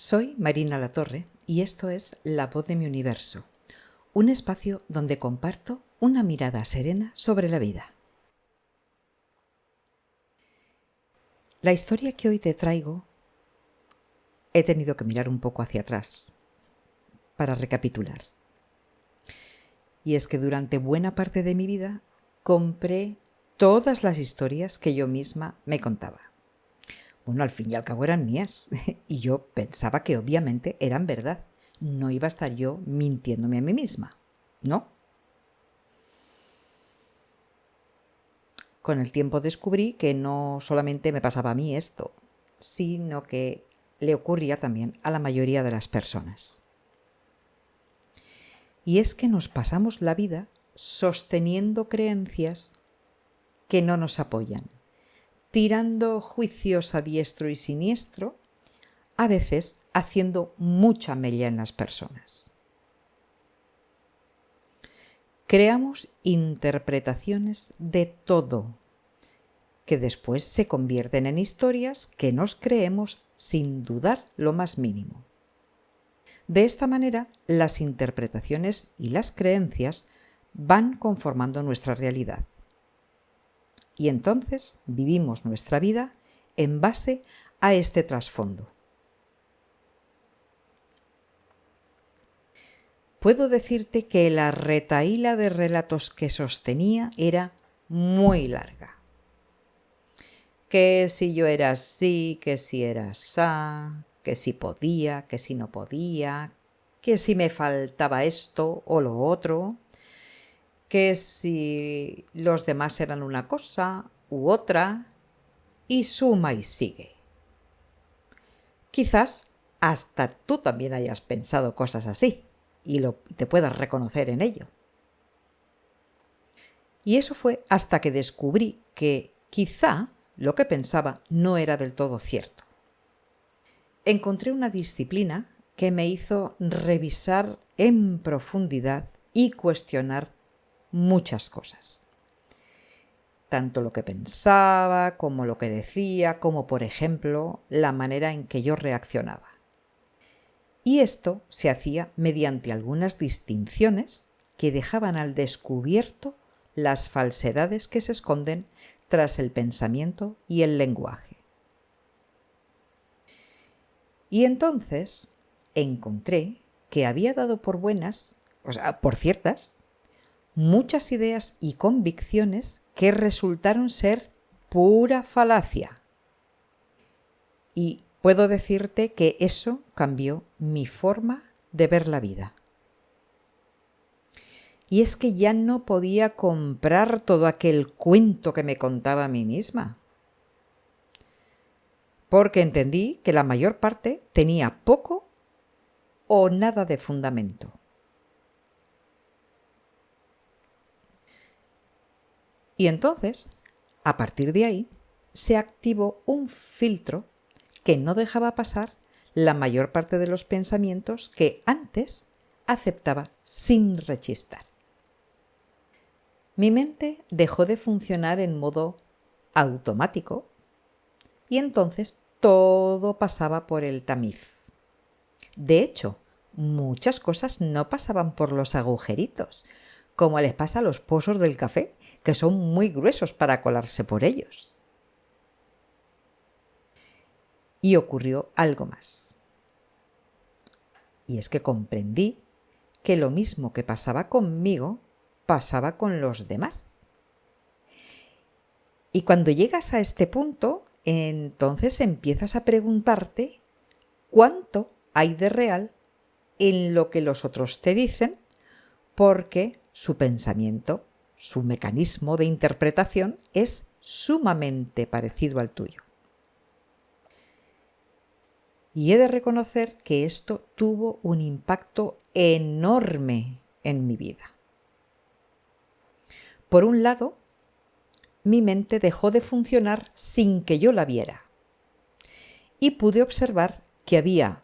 Soy Marina Latorre y esto es La Voz de mi Universo, un espacio donde comparto una mirada serena sobre la vida. La historia que hoy te traigo, he tenido que mirar un poco hacia atrás para recapitular. Y es que durante buena parte de mi vida compré todas las historias que yo misma me contaba. Bueno, al fin y al cabo eran mías y yo pensaba que obviamente eran verdad. No iba a estar yo mintiéndome a mí misma, ¿no? Con el tiempo descubrí que no solamente me pasaba a mí esto, sino que le ocurría también a la mayoría de las personas. Y es que nos pasamos la vida sosteniendo creencias que no nos apoyan, tirando juicios a diestro y siniestro, a veces haciendo mucha mella en las personas. Creamos interpretaciones de todo, que después se convierten en historias que nos creemos sin dudar lo más mínimo. De esta manera, las interpretaciones y las creencias van conformando nuestra realidad. Y entonces vivimos nuestra vida en base a este trasfondo. Puedo decirte que la retahíla de relatos que sostenía era muy larga. Que si yo era así, que si era asá, que si podía, que si no podía, que si me faltaba esto o lo otro, que si los demás eran una cosa u otra, y suma y sigue. Quizás hasta tú también hayas pensado cosas así y te puedas reconocer en ello. Y eso fue hasta que descubrí que quizá lo que pensaba no era del todo cierto. Encontré una disciplina que me hizo revisar en profundidad y cuestionar muchas cosas. Tanto lo que pensaba, como lo que decía, como por ejemplo la manera en que yo reaccionaba. Y esto se hacía mediante algunas distinciones que dejaban al descubierto las falsedades que se esconden tras el pensamiento y el lenguaje. Y entonces encontré que había dado por buenas, por ciertas, muchas ideas y convicciones que resultaron ser pura falacia. Y puedo decirte que eso cambió mi forma de ver la vida. Y es que ya no podía comprar todo aquel cuento que me contaba a mí misma. Porque entendí que la mayor parte tenía poco o nada de fundamento. Y entonces, a partir de ahí, se activó un filtro que no dejaba pasar la mayor parte de los pensamientos que antes aceptaba sin rechistar. Mi mente dejó de funcionar en modo automático y entonces todo pasaba por el tamiz. De hecho, muchas cosas no pasaban por los agujeritos, como les pasa a los pozos del café, que son muy gruesos para colarse por ellos. Y ocurrió algo más. Y es que comprendí que lo mismo que pasaba conmigo, pasaba con los demás. Y cuando llegas a este punto, entonces empiezas a preguntarte cuánto hay de real en lo que los otros te dicen, porque su pensamiento, su mecanismo de interpretación es sumamente parecido al tuyo. Y he de reconocer que esto tuvo un impacto enorme en mi vida. Por un lado, mi mente dejó de funcionar sin que yo la viera. Y pude observar que había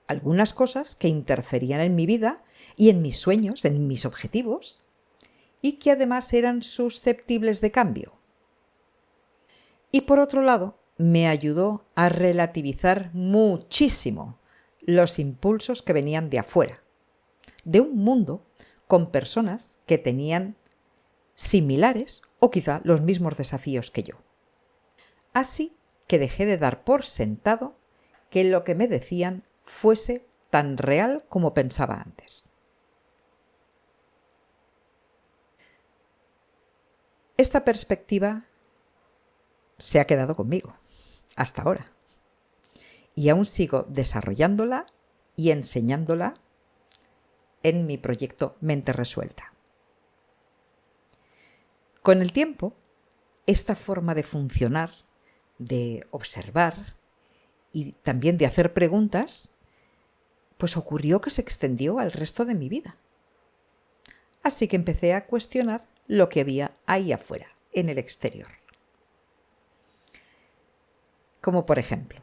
algunas cosas que interferían en mi vida y en mis sueños, en mis objetivos, y que además eran susceptibles de cambio. Y por otro lado, me ayudó a relativizar muchísimo los impulsos que venían de afuera, de un mundo con personas que tenían similares o quizá los mismos desafíos que yo. Así que dejé de dar por sentado que lo que me decían fuese tan real como pensaba antes. Esta perspectiva se ha quedado conmigo hasta ahora y aún sigo desarrollándola y enseñándola en mi proyecto Mente Resuelta. Con el tiempo, esta forma de funcionar, de observar y también de hacer preguntas, pues ocurrió que se extendió al resto de mi vida. Así que empecé a cuestionar lo que había ahí afuera, en el exterior. Como por ejemplo,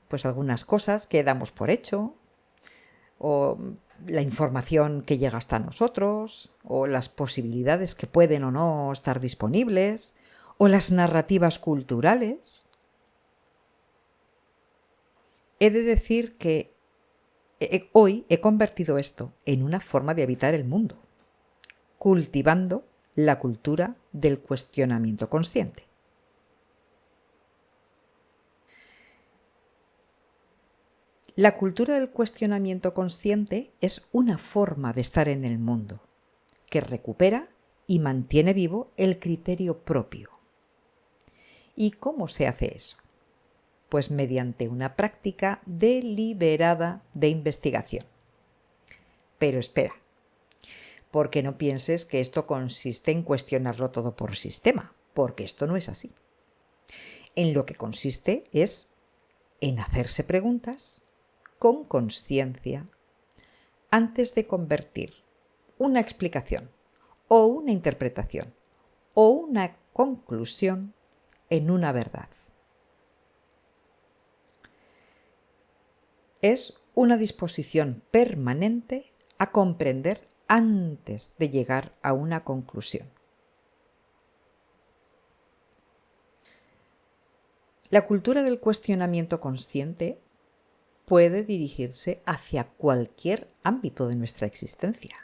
pues algunas cosas que damos por hecho, o la información que llega hasta nosotros, o las posibilidades que pueden o no estar disponibles, o las narrativas culturales. He de decir que hoy he convertido esto en una forma de habitar el mundo, cultivando la cultura del cuestionamiento consciente. La cultura del cuestionamiento consciente es una forma de estar en el mundo que recupera y mantiene vivo el criterio propio. ¿Y cómo se hace eso? Pues mediante una práctica deliberada de investigación. Pero espera, porque no pienses que esto consiste en cuestionarlo todo por sistema, porque esto no es así. En lo que consiste es en hacerse preguntas con consciencia antes de convertir una explicación o una interpretación o una conclusión en una verdad. Es una disposición permanente a comprender antes de llegar a una conclusión. La cultura del cuestionamiento consciente puede dirigirse hacia cualquier ámbito de nuestra existencia.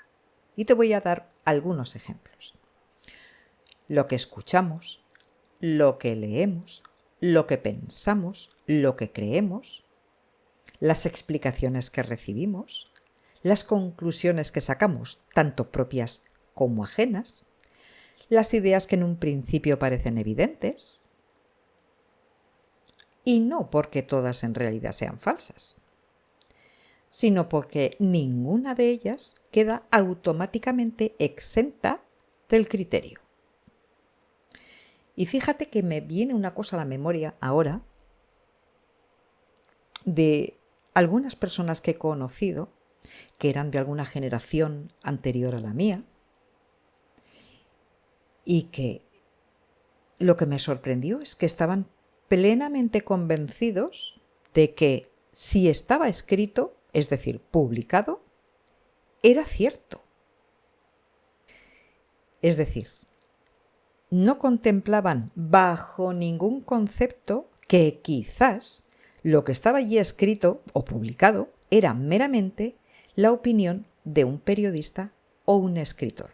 Y te voy a dar algunos ejemplos. Lo que escuchamos, lo que leemos, lo que pensamos, lo que creemos, las explicaciones que recibimos, las conclusiones que sacamos, tanto propias como ajenas, las ideas que en un principio parecen evidentes, y no porque todas en realidad sean falsas, sino porque ninguna de ellas queda automáticamente exenta del criterio. Y fíjate que me viene una cosa a la memoria ahora de algunas personas que he conocido que eran de alguna generación anterior a la mía y que lo que me sorprendió es que estaban plenamente convencidos de que si estaba escrito, es decir, publicado, era cierto. Es decir, no contemplaban bajo ningún concepto que quizás lo que estaba allí escrito o publicado era meramente la opinión de un periodista o un escritor.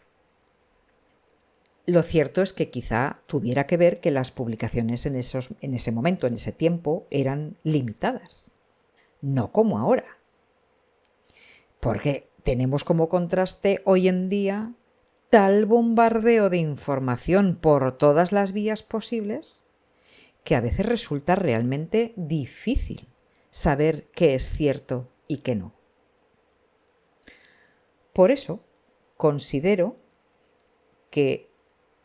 Lo cierto es que quizá tuviera que ver que las publicaciones en ese momento, en ese tiempo, eran limitadas. No como ahora. Porque tenemos como contraste hoy en día tal bombardeo de información por todas las vías posibles que a veces resulta realmente difícil saber qué es cierto y qué no. Por eso considero que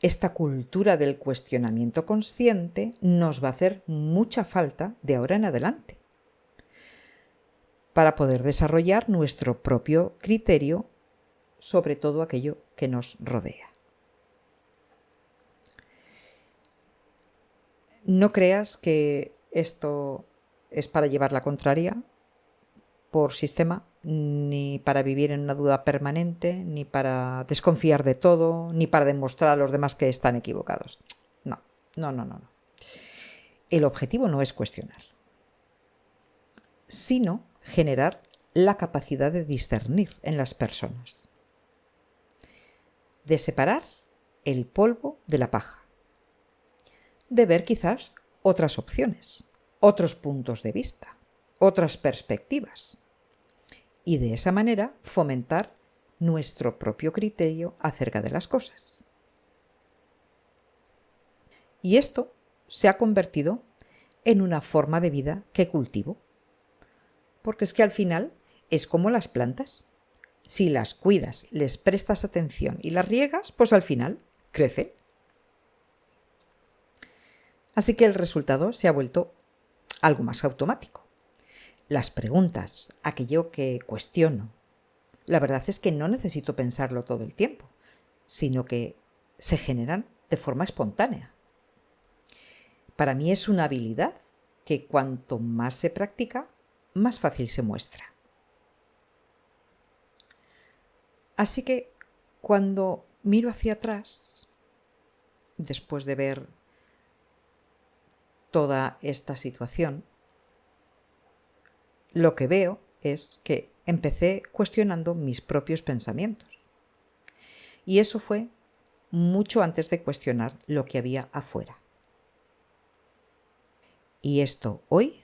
esta cultura del cuestionamiento consciente nos va a hacer mucha falta de ahora en adelante para poder desarrollar nuestro propio criterio sobre todo aquello que nos rodea. No creas que esto es para llevar la contraria por sistema, ni para vivir en una duda permanente, ni para desconfiar de todo, ni para demostrar a los demás que están equivocados. No. El objetivo no es cuestionar, sino generar la capacidad de discernir en las personas, de separar el polvo de la paja, de ver quizás otras opciones, otros puntos de vista, otras perspectivas, y de esa manera fomentar nuestro propio criterio acerca de las cosas. Y esto se ha convertido en una forma de vida que cultivo, porque es que al final es como las plantas. Si las cuidas, les prestas atención y las riegas, pues al final crecen. Así que el resultado se ha vuelto algo más automático. Las preguntas, aquello que cuestiono, la verdad es que no necesito pensarlo todo el tiempo, sino que se generan de forma espontánea. Para mí es una habilidad que cuanto más se practica, más fácil se muestra. Así que cuando miro hacia atrás, después de ver toda esta situación, lo que veo es que empecé cuestionando mis propios pensamientos. Y eso fue mucho antes de cuestionar lo que había afuera. Y esto hoy,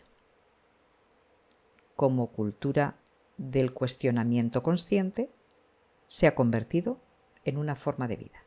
como cultura del cuestionamiento consciente, se ha convertido en una forma de vida.